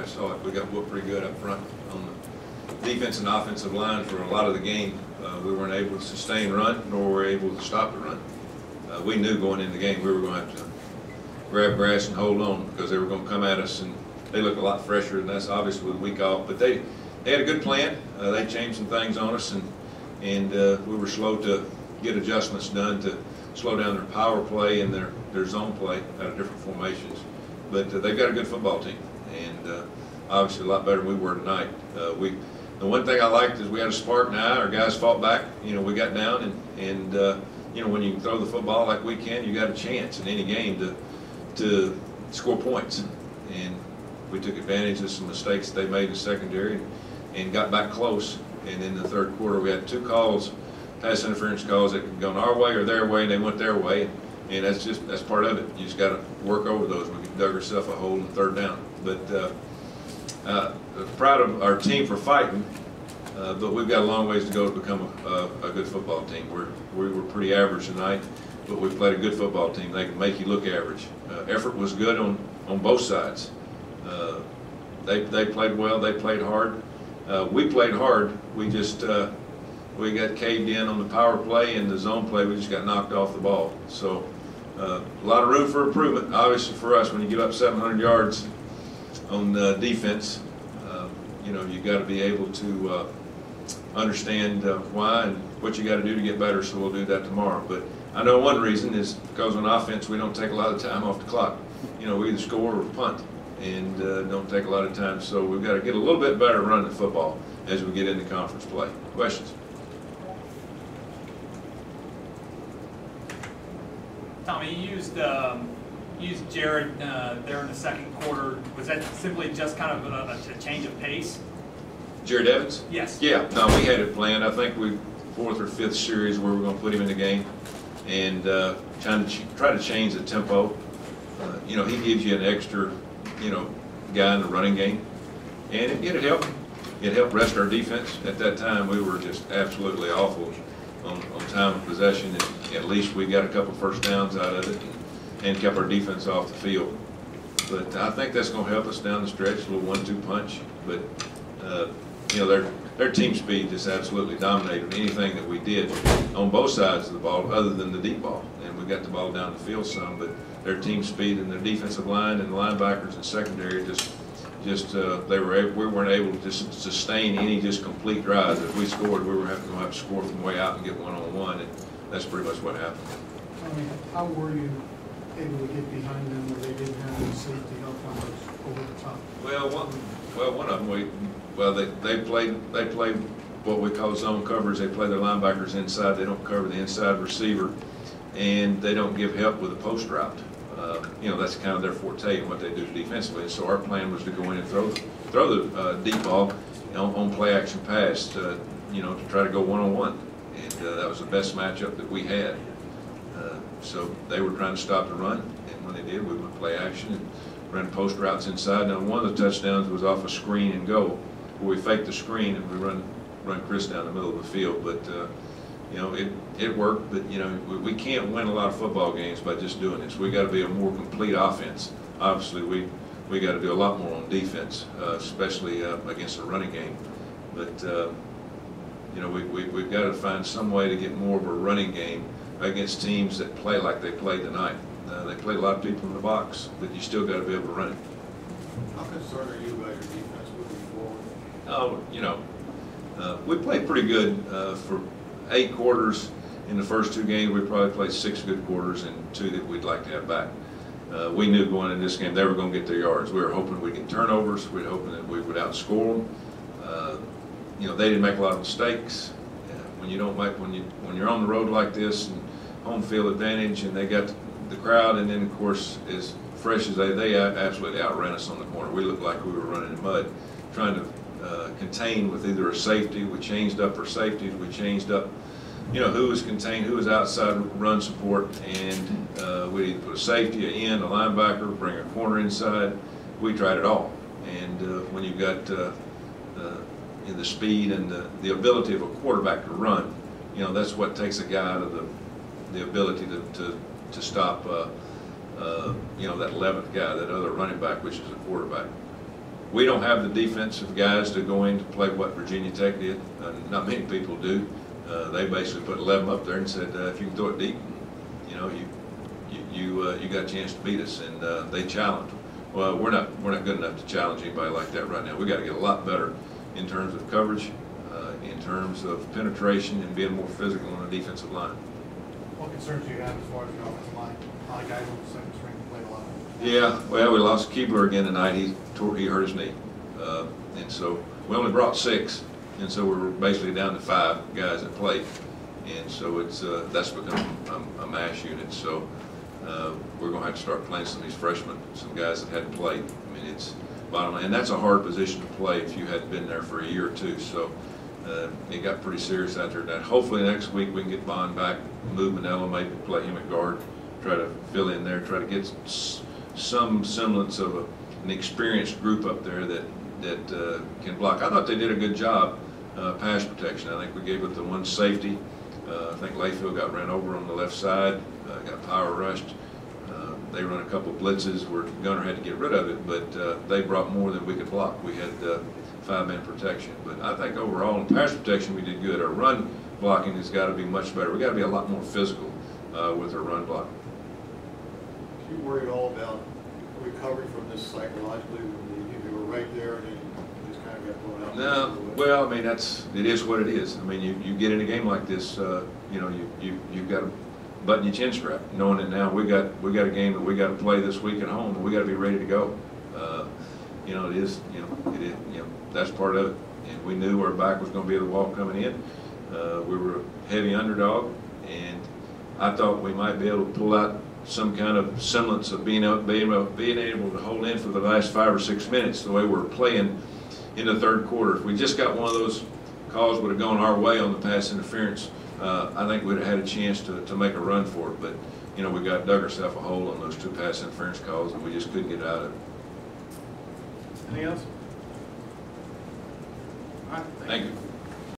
saw like we got whooped pretty good up front on the defense and offensive line for a lot of the game. We weren't able to sustain run, nor were we able to stop the run. We knew going into the game we were going to have to grab grass and hold on because they were going to come at us, and they look a lot fresher than us, obviously, with a week off. But they had a good plan. They changed some things on us, and we were slow to get adjustments done to slow down their power play and their zone play out of different formations. But they've got a good football team, and obviously a lot better than we were tonight. The one thing I liked is we had a spark now. Our guys fought back. You know, we got down, and you know, when you can throw the football like we can, you got a chance in any game to score points. And we took advantage of some mistakes they made in the secondary and got back close. And in the third quarter, we had 2 calls, pass interference calls that could go our way or their way, and they went their way. And that's part of it. You just got to work over those. We dug ourselves a hole in third down. But proud of our team for fighting, but we've got a long ways to go to become a good football team. We were pretty average tonight, but we played a good football team. They can make you look average. Effort was good on both sides. They played well. They played hard. We played hard. We just we got caved in on the power play and the zone play. We just got knocked off the ball. So a lot of room for improvement. Obviously, for us, when you get up 700 yards on defense, you know, you got to be able to understand why and what you got to do to get better. So we'll do that tomorrow. But I know one reason is because on offense we don't take a lot of time off the clock. You know, we either score or punt, and don't take a lot of time. So we've got to get a little bit better running the football as we get into conference play. Questions? Tommy, you used Jared there in the second quarter. Was that simply just kind of a change of pace? Jared Evans? Yes. Yeah, no, we had it planned. I think we 4th or 5th series where we're going to put him in the game and try to change the tempo. You know, he gives you an extra, you know, guy in the running game, and it helped. It helped rest our defense. At that time, we were just absolutely awful on time of possession, and at least we got a couple first downs out of it and kept our defense off the field. But I think that's going to help us down the stretch, a little 1-2 punch. But you know, their team speed just absolutely dominated anything that we did on both sides of the ball, other than the deep ball. And we got the ball down the field some, but their team speed and their defensive line and the linebackers and secondary we weren't able to just sustain any just complete drives. If we scored, we were going to have to score from way out and get one-on-one, and that's pretty much what happened. I mean, how were you able to get behind them where they didn't have any safety help on us over the top? One of them, they play what we call zone coverage. They play their linebackers inside. They don't cover the inside receiver, and they don't give help with a post route. You know, that's kind of their forte and what they do defensively. And so our plan was to go in and throw the deep ball on play action pass, you know, to try to go one-on-one. And that was the best matchup that we had. So they were trying to stop the run, and when they did, we went play action and ran post routes inside. Now, one of the touchdowns was off a screen and go, where we faked the screen and we run Chris down the middle of the field. But you know, it worked. But you know, we can't win a lot of football games by just doing this. We got to be a more complete offense. Obviously, we got to do a lot more on defense, especially against the running game. But you know, we've got to find some way to get more of a running game against teams that play like they played tonight. They play a lot of people in the box, but you still got to be able to run it. How concerned are you about your defense moving forward? Oh, you know, we played pretty good for 8 quarters. In the first 2 games, we probably played 6 good quarters and 2 that we'd like to have back. We knew going in this game they were going to get their yards. We were hoping we'd get turnovers. We were hoping that we would outscore them. You know, they didn't make a lot of mistakes. When you don't make, when you're on the road like this and home field advantage, and they got the crowd, and then of course as fresh as they absolutely outran us on the corner. We looked like we were running in mud, trying to contain with either a safety. We changed up our safeties. We changed up, you know, who was contained, who was outside run support, and we either put a safety, an end, a linebacker, bring a corner inside. We tried it all. And when you've got the speed and the ability of a quarterback to run, you know, that's what takes a guy out of the ability to stop, you know, that 11th guy, that other running back, which is a quarterback. We don't have the defensive guys to go in to play what Virginia Tech did. Not many people do. They basically put 11 up there and said, if you can throw it deep, you know, you got a chance to beat us, and they challenged. Well, we're not good enough to challenge anybody like that right now. We got to get a lot better in terms of coverage, in terms of penetration, and being more physical on the defensive line. What concerns do you have as far as the offensive line? A lot of guys on the second string played a lot. Yeah, well, we lost Keebler again tonight. He hurt his knee, and so we only brought 6, and so we're basically down to 5 guys that played, and so it's that's become a mash unit. So we're going to have to start playing some of these freshmen, some guys that hadn't played. I mean, it's bottom line, and that's a hard position to play if you hadn't been there for a year or two. So it got pretty serious out there. Now, hopefully next week we can get Bond back, move Manello, maybe play him at guard, try to fill in there, try to get some semblance of an experienced group up there that can block. I thought they did a good job pass protection. I think we gave it the one safety. I think Layfield got ran over on the left side, got power rushed. They run a couple blitzes where Gunner had to get rid of it, but they brought more than we could block. We had 5-man protection. But I think overall in pass protection we did good. Our run blocking has got to be much better. We got to be a lot more physical with our run blocking. Do you worry at all about recovery from this psychologically when you were right there and then you just kind of got blown out? No, well, I mean, it is what it is. I mean, you get in a game like this, you know, you've got to button your chin strap, knowing that now we got a game that we got to play this week at home, and we got to be ready to go. You know, that's part of it. And we knew our back was going to be the wall coming in. We were a heavy underdog, and I thought we might be able to pull out some kind of semblance of being able to hold in for the last 5 or 6 minutes the way we were playing in the third quarter. If we just got one of those calls would have gone our way on the pass interference, I think we'd have had a chance to make a run for it. But, you know, we dug ourselves a hole on those 2 pass interference calls, and we just couldn't get out of it. Anything else? All right, Thank you.